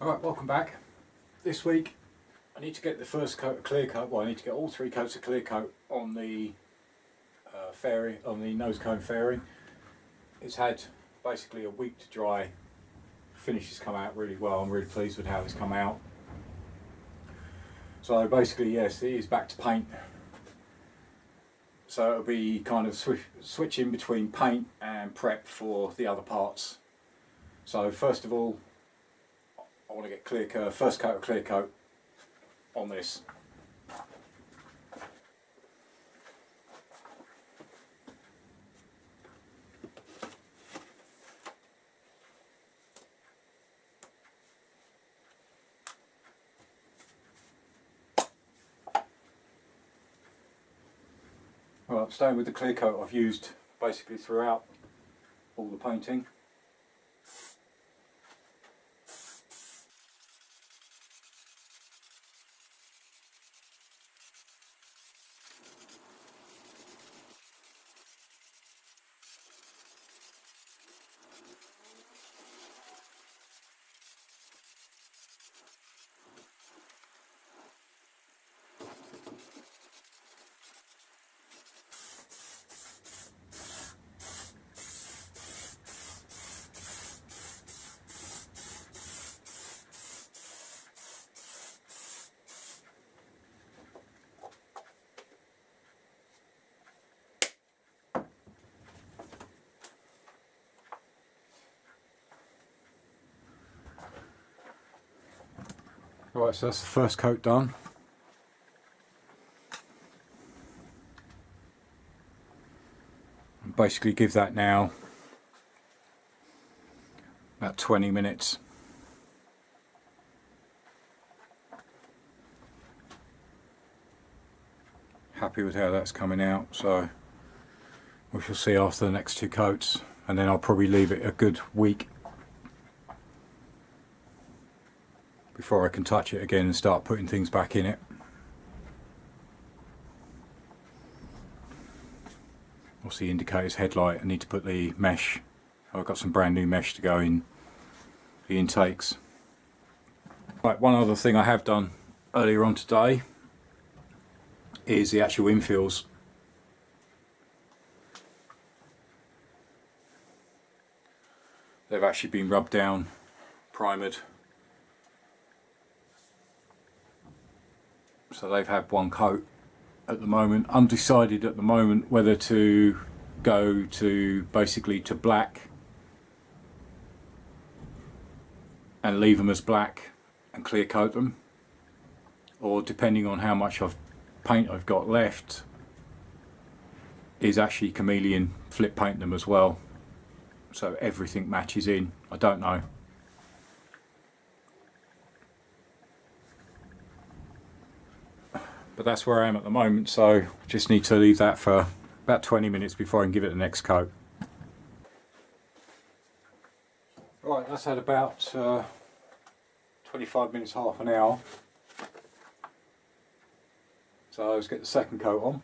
Alright, welcome back. This week I need to get the first coat of clear coat, well I need to get all 3 coats of clear coat on the fairing, on the nose cone fairing. It's had basically a week to dry. Finish has come out really well. I'm really pleased with how it's come out. So basically, yes, it is back to paint. So it'll be kind of switching between paint and prep for the other parts. So first of all, I want to get first coat of clear coat on this. Well, staying with the clear coat I've used basically throughout all the painting. Right, so that's the first coat done. Basically give that now about 20 minutes. Happy with how that's coming out, so we shall see after the next 2 coats, and then I'll probably leave it a good week before I can touch it again and start putting things back in it. What's the indicator's headlight? I need to put the mesh. I've got some brand new mesh to go in the intakes. Right, one other thing I have done earlier on today is the actual infills. They've actually been rubbed down, primered. So they've had 1 coat at the moment. Undecided at the moment whether to go to basically to black and leave them as black and clear coat them, or depending on how much paint I've got left, is actually chameleon flip paint them as well, so everything matches in. I don't know. But that's where I am at the moment, so just need to leave that for about 20 minutes before I can give it the next coat. Right, that's had about 25 minutes, half an hour. So let's get the second coat on.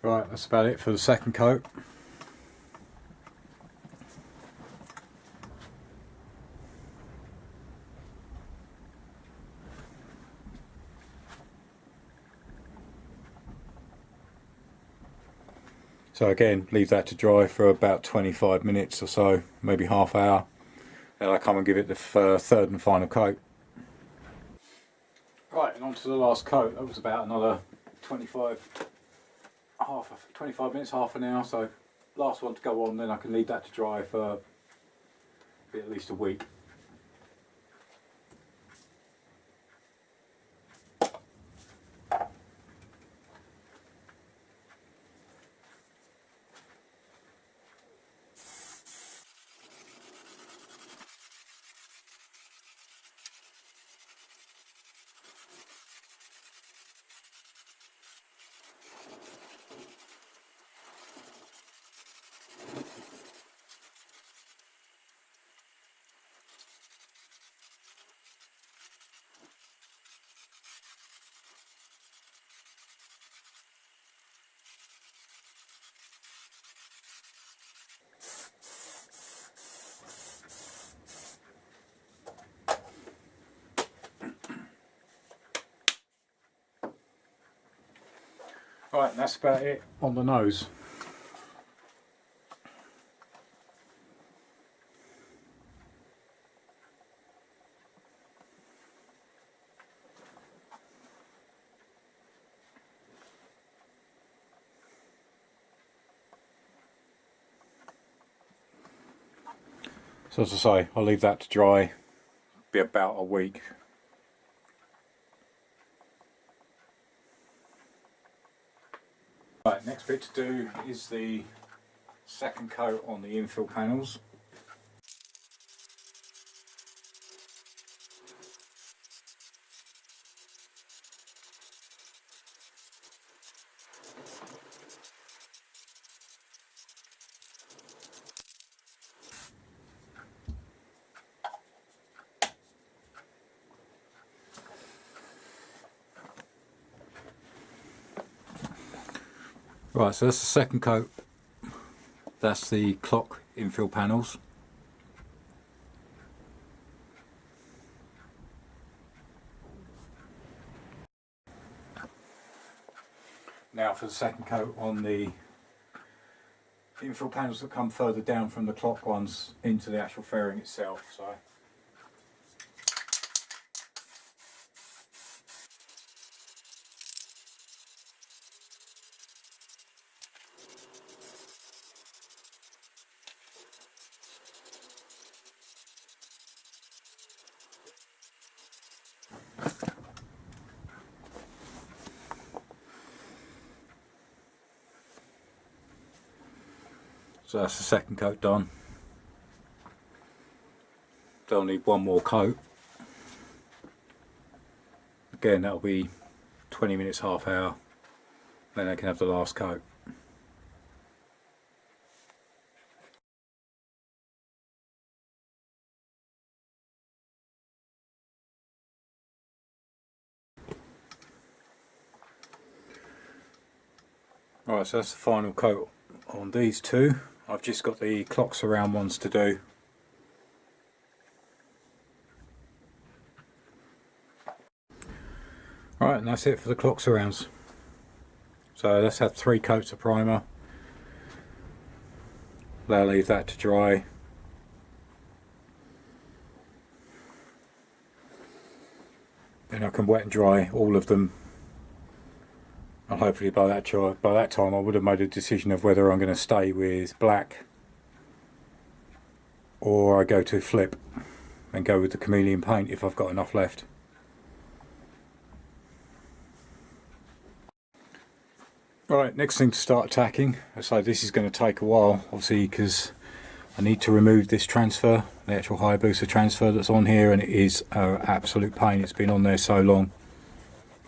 Right, that's about it for the second coat. So again, leave that to dry for about 25 minutes or so, maybe half hour. Then I come and give it the third and final coat. Right, and on to the last coat. That was about another 25 minutes, half an hour, so last one to go on, then I can leave that to dry for at least a week. Right, and that's about it on the nose. So as I say, I'll leave that to dry, be about a week. Right, next bit to do is the second coat on the infill panels. Right, so that's the second coat. That's the clock infill panels. Now for the second coat on the infill panels that come further down from the clock ones into the actual fairing itself. So that's the second coat done. They'll need one more coat. Again, that'll be 20 minutes, half hour. Then they can have the last coat. Right, so that's the final coat on these two. I've just got the clock surround ones to do. Right, and that's it for the clock surrounds. So let's have 3 coats of primer. I'll leave that to dry. Then I can wet and dry all of them. And hopefully by that time I would have made a decision of whether I'm going to stay with black or I go to flip and go with the chameleon paint if I've got enough left. Right, next thing to start attacking. So this is going to take a while, obviously, because I need to remove this transfer, the actual Hayabusa transfer that's on here, and it is an absolute pain. It's been on there so long.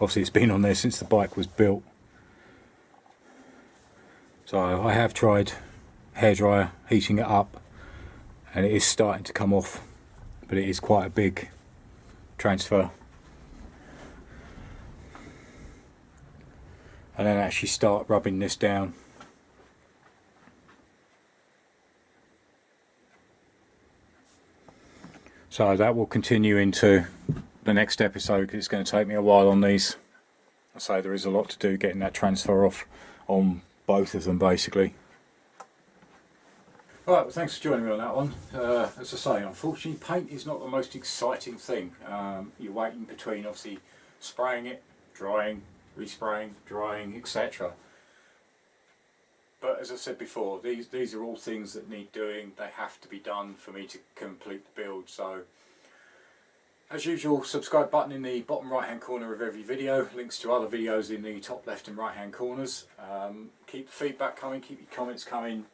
Obviously it's been on there since the bike was built. So I have tried hairdryer, heating it up, and it is starting to come off, but it is quite a big transfer. And then actually start rubbing this down. So that will continue into the next episode because it's going to take me a while on these. I say there is a lot to do getting that transfer off on both of them basically. Alright, well, thanks for joining me on that one. As I say, unfortunately paint is not the most exciting thing. You're waiting between obviously spraying it, drying, respraying, drying, etc. But as I said before, these are all things that need doing. They have to be done for me to complete the build. So as usual, subscribe button in the bottom right hand corner of every video, links to other videos in the top left and right hand corners. Keep the feedback coming, keep your comments coming.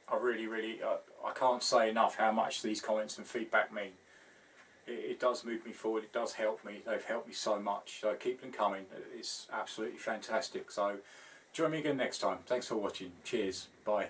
I can't say enough how much these comments and feedback mean. It does move me forward, it does help me, they've helped me so much, so keep them coming, it's absolutely fantastic. So join me again next time. Thanks for watching, cheers, bye.